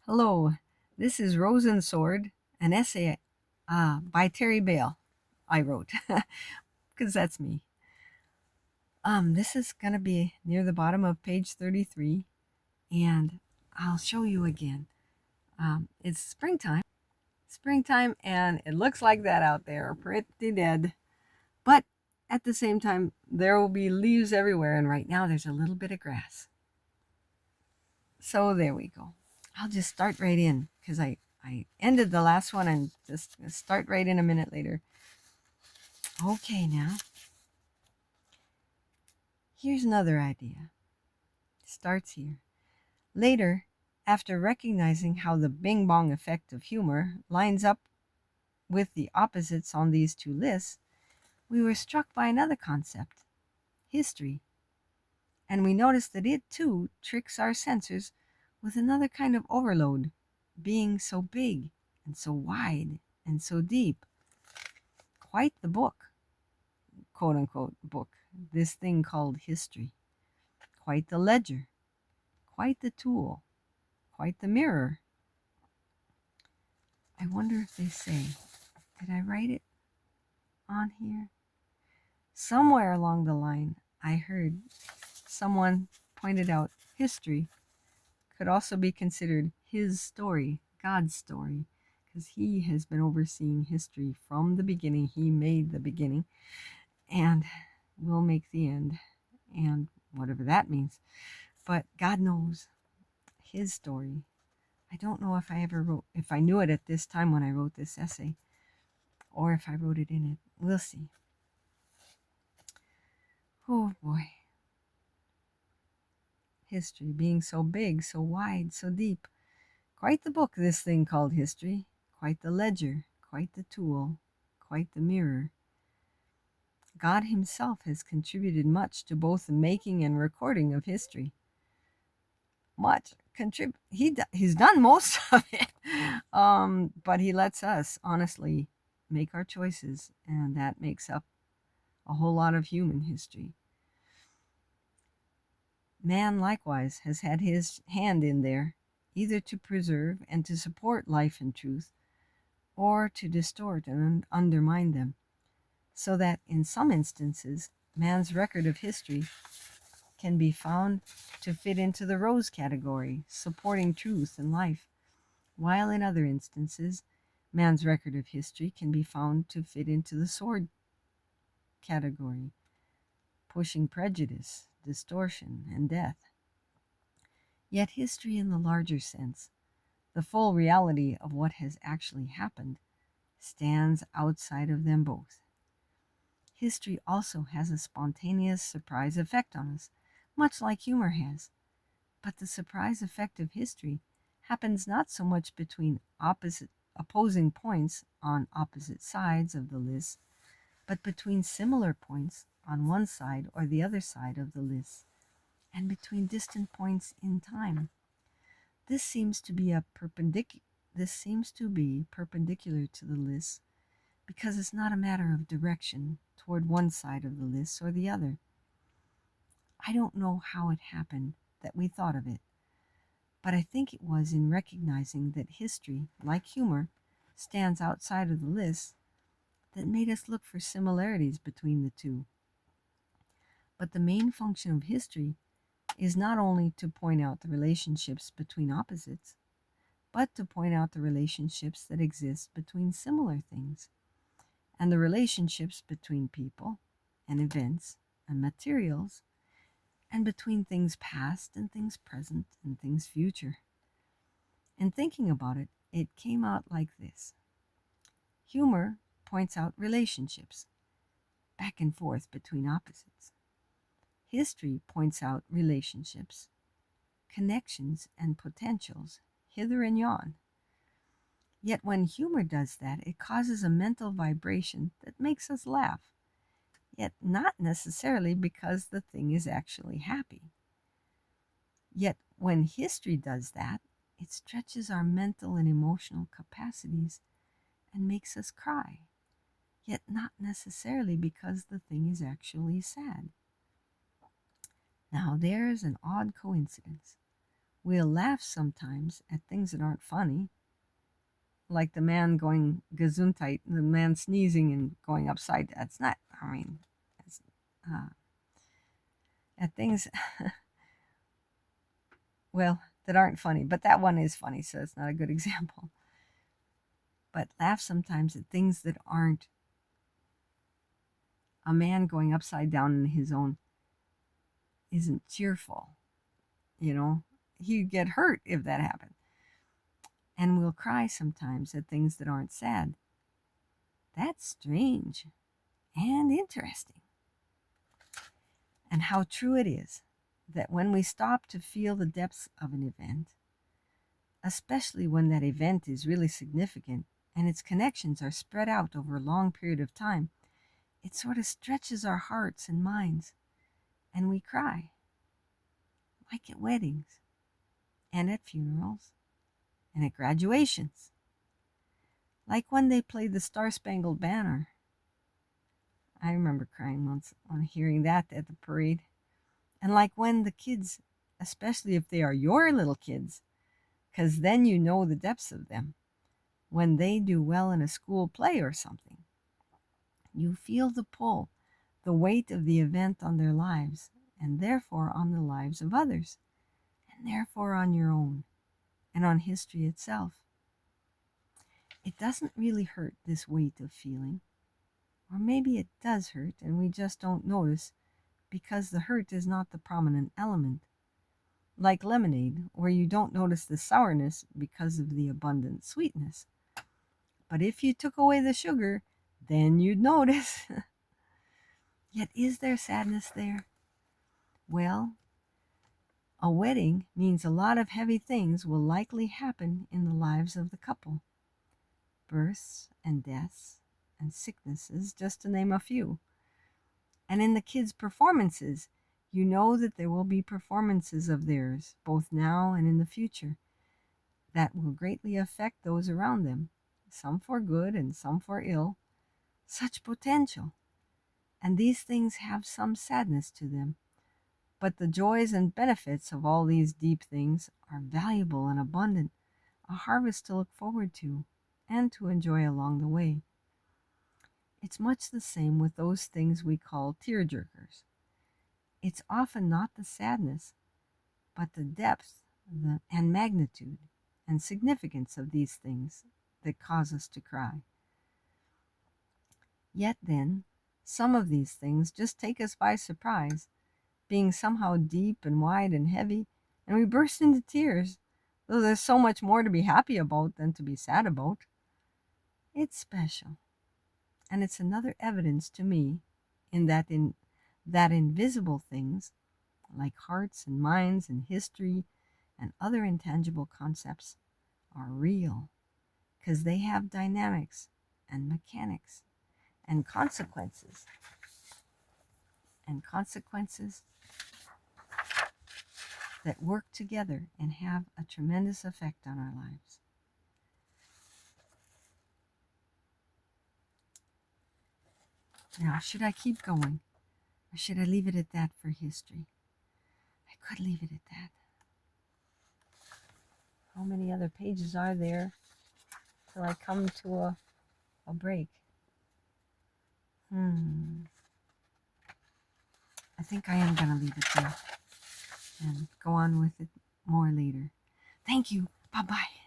Hello, this is Rose and Sword, an essay by Terry Bale. I wrote, because that's me. This is going to be near the bottom of page 33, and I'll show you again. It's springtime, and it looks like that out there, pretty dead. But at the same time, there will be leaves everywhere, and right now there's a little bit of grass. So there we go. I'll just start right in because I ended the last one and just start right in a minute later. Okay, now here's another idea. Starts here. Later, after recognizing how the bing bong effect of humor lines up with the opposites on these two lists, we were struck by another concept, history. And we noticed that it too tricks our sensors with another kind of overload, being so big and so wide and so deep. Quite the book, quote unquote book, this thing called history. Quite the ledger, quite the tool, quite the mirror. I wonder if they say, did I write it on here? Somewhere along the line, I heard someone pointed out history could also be considered his story, God's story, because he has been overseeing history from the beginning. He made the beginning and will make the end, and whatever that means. But God knows his story. I don't know if I knew it at this time when I wrote this essay, or if I wrote it in it. We'll see. Oh boy. History being so big, so wide, so deep. Quite the book, this thing called history. Quite the ledger, quite the tool, quite the mirror. God himself has contributed much to both the making and recording of history. Much. He's done most of it. But he lets us honestly make our choices, and that makes up a whole lot of human history. Man likewise has had his hand in there, either to preserve and to support life and truth, or to distort and undermine them, so that in some instances man's record of history can be found to fit into the rose category, supporting truth and life, while in other instances man's record of history can be found to fit into the sword category, pushing prejudice, distortion, and death. Yet history in the larger sense, the full reality of what has actually happened, stands outside of them both. History also has a spontaneous surprise effect on us, much like humor has. But the surprise effect of history happens not so much between opposing points on opposite sides of the list, but between similar points on one side or the other side of the list, and between distant points in time. This seems to be perpendicular to the list because it's not a matter of direction toward one side of the list or the other. I don't know how it happened that we thought of it, but I think it was in recognizing that history, like humor, stands outside of the list that made us look for similarities between the two. But the main function of history is not only to point out the relationships between opposites, but to point out the relationships that exist between similar things, and the relationships between people and events and materials, and between things past and things present and things future. In thinking about it, it came out like this. Humor points out relationships, back and forth between opposites. History points out relationships, connections and potentials, hither and yon. Yet when humor does that, it causes a mental vibration that makes us laugh, yet not necessarily because the thing is actually happy. Yet when history does that, it stretches our mental and emotional capacities and makes us cry, yet not necessarily because the thing is actually sad. Now there's an odd coincidence. We'll laugh sometimes at things that aren't funny, like the man going gesundheit, the man sneezing and going upside. That's not, I mean, it's, uh, at things, well, that aren't funny, but that one is funny, so it's not a good example. But laugh sometimes at things that aren't. A man going upside down in his own isn't cheerful, you know. He'd get hurt if that happened. And we'll cry sometimes at things that aren't sad. That's strange and interesting. And how true it is that when we stop to feel the depths of an event, especially when that event is really significant and its connections are spread out over a long period of time, it sort of stretches our hearts and minds, and we cry, like at weddings, and at funerals, and at graduations, like when they played the Star-Spangled Banner. I remember crying once on hearing that at the parade. And like when the kids, especially if they are your little kids, because then you know the depths of them, when they do well in a school play or something, you feel the pull, the weight of the event on their lives, and therefore on the lives of others, and therefore on your own, and on history itself. It doesn't really hurt, this weight of feeling. Or maybe it does hurt and we just don't notice because the hurt is not the prominent element. Like lemonade, where you don't notice the sourness because of the abundant sweetness. But if you took away the sugar, then you'd notice. Yet is there sadness there? Well, a wedding means a lot of heavy things will likely happen in the lives of the couple. Births and deaths and sicknesses, just to name a few. And in the kids' performances, you know that there will be performances of theirs, both now and in the future, that will greatly affect those around them, some for good and some for ill. Such potential. And these things have some sadness to them. But the joys and benefits of all these deep things are valuable and abundant, a harvest to look forward to and to enjoy along the way. It's much the same with those things we call tearjerkers. It's often not the sadness, but the depth and magnitude and significance of these things that cause us to cry. Yet then, some of these things just take us by surprise, being somehow deep and wide and heavy, and we burst into tears, though there's so much more to be happy about than to be sad about. It's special, and it's another evidence to me in that invisible things, like hearts and minds and history and other intangible concepts, are real, because they have dynamics and mechanics and consequences that work together and have a tremendous effect on our lives. Now, should I keep going, or should I leave it at that for history? I could leave it at that. How many other pages are there till I come to a break? I think I am going to leave it there and go on with it more later. Thank you. Bye-bye.